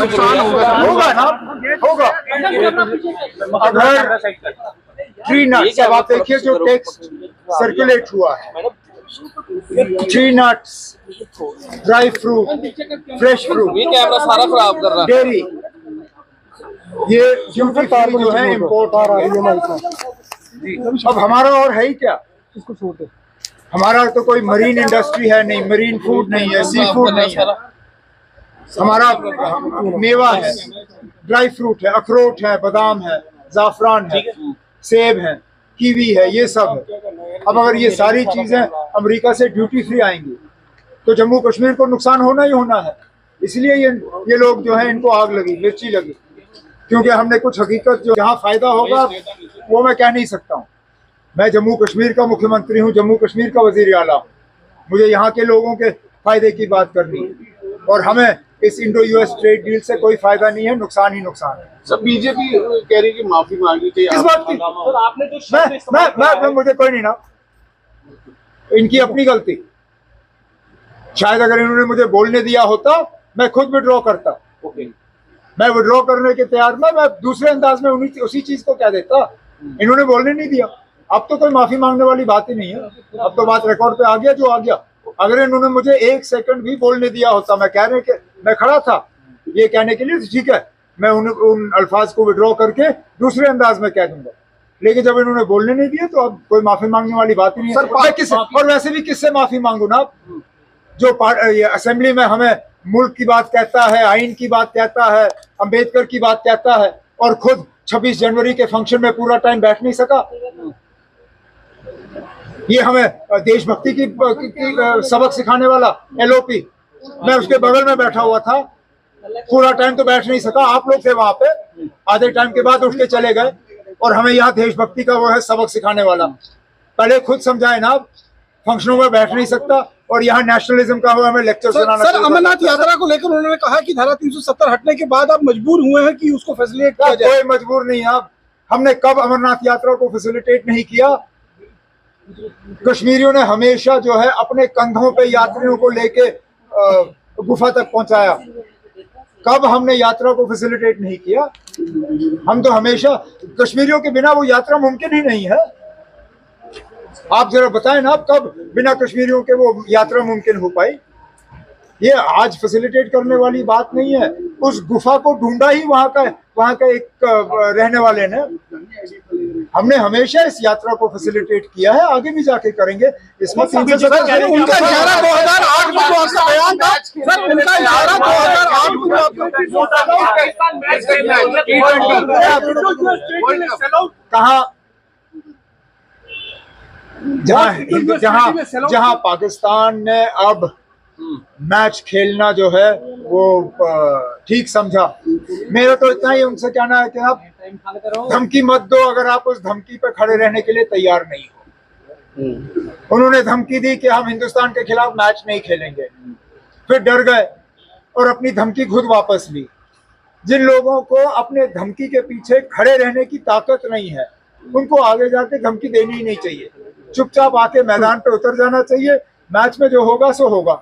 नुकसान होगा ना, होगा। अगर ट्री नट्स, अब आप देखिए जो टेक्स्ट सर्कुलेट हुआ है, tree nuts, dry fruit, fresh fruit, ये कैमरा सारा खराब कर रहा है। डेयरी, ये ड्यूटी फ्री जो है इम्पोर्ट आ रहा है। अब हमारा और है ही क्या, हमारा तो कोई मरीन इंडस्ट्री है नहीं, मरीन फूड नहीं है, सी फूड नहीं है। हमारा मेवा है, ड्राई फ्रूट है, अखरोट है, बादाम है, जाफरान है, सेब है, कीवी है, ये सब है। अब अगर ये सारी चीजें अमेरिका से ड्यूटी फ्री आएंगी तो जम्मू कश्मीर को नुकसान होना ही होना है। इसलिए ये लोग जो है, इनको आग लगी, मिर्ची लगी, क्योंकि हमने कुछ हकीकत जो जहाँ फायदा होगा वो मैं कह नहीं सकता हूँ। मैं जम्मू कश्मीर का मुख्यमंत्री हूँ, जम्मू कश्मीर का वजीर आला, मुझे यहाँ के लोगों के फायदे की बात करनी है, और हमें इस इंडो यूएस ट्रेड डील से कोई फायदा नहीं है, नुकसान ही नुकसान है। सब बीजेपी कह रही है कि माफी मांगनी चाहिए। किस बात की? सर आपने जो शब्द मैं मुझे कोई नहीं ना, इनकी अपनी गलती। शायद अगर इन्होंने मुझे बोलने दिया होता मैं खुद विड्रॉ करता। मैं विड्रॉ करने के तैयार में, मैं दूसरे अंदाज में उसी चीज को कह देता। इन्होंने बोलने नहीं दिया। अब तो कोई माफी मांगने वाली बात ही नहीं है, अब तो बात रिकॉर्ड पे आ गया जो आ गया। अगर इन्होंने मुझे एक सेकंड भी बोलने दिया होता, मैं कह रहे कि मैं खड़ा था ये कहने के लिए, ठीक है, मैं उन अल्फाज को विड्रॉ करके दूसरे अंदाज में कह दूंगा। लेकिन जब इन्होंने बोलने नहीं दिया तो अब कोई माफी मांगने वाली बात ही नहीं है। मैं किससे, और वैसे भी किससे माफी मांगू ना, जो असेंबली में हमें मुल्क की बात कहता है, आइन की बात कहता है, अंबेडकर की बात कहता है, और खुद 26 जनवरी के फंक्शन में पूरा टाइम बैठ नहीं सका। ये हमें देशभक्ति की सबक सिखाने वाला एलओपी, मैं उसके बगल में बैठा हुआ था, पूरा टाइम तो बैठ नहीं सका। आप लोग थे वहां पे, आधे टाइम के बाद उठ के चले गए, और हमें यहाँ देशभक्ति का वो है सबक सिखाने वाला। पहले खुद समझाए ना, फंक्शनों में बैठ नहीं सकता, और यहाँ नेशनलिज्म का हमें लेक्चर सुनाना। सर अमरनाथ यात्रा को लेकर उन्होंने कहा कि धारा 370 हटने के बाद आप मजबूर हुए हैं कि उसको फैसिलिटेट किया जाए। कोई मजबूर नहीं है। हमने कब अमरनाथ यात्रा को फैसिलिटेट नहीं किया? कश्मीरियों ने हमेशा जो है अपने कंधों पे यात्रियों को लेके गुफा तक पहुंचाया। कब हमने यात्रा को फैसिलिटेट नहीं किया? हम तो हमेशा, कश्मीरियों के बिना वो यात्रा मुमकिन ही नहीं है। आप जरा बताएं ना, आप कब बिना कश्मीरियों के वो यात्रा मुमकिन हो पाई? ये आज फैसिलिटेट करने वाली बात नहीं है। उस गुफा को ढूंढा ही वहां का एक रहने वाले ने। हमने हमेशा इस यात्रा को फैसिलिटेट किया है, आगे भी जाके करेंगे। इसमें उनका 11 2008 में जो आपका बयान था सर, उनका 11 2008 कहा, जहां पाकिस्तान ने अब मैच खेलना जो है वो ठीक समझा। मेरा तो इतना ही उनसे कहना है कि आप धमकी मत दो अगर आप उस धमकी पे खड़े रहने के लिए तैयार नहीं हो। उन्होंने धमकी दी कि हम हिंदुस्तान के खिलाफ मैच नहीं खेलेंगे, फिर डर गए और अपनी धमकी खुद वापस ली। जिन लोगों को अपने धमकी के पीछे खड़े रहने की ताकत नहीं है, उनको आगे जाके धमकी देनी ही नहीं चाहिए। चुपचाप आके मैदान पे उतर जाना चाहिए। मैच में जो होगा सो होगा।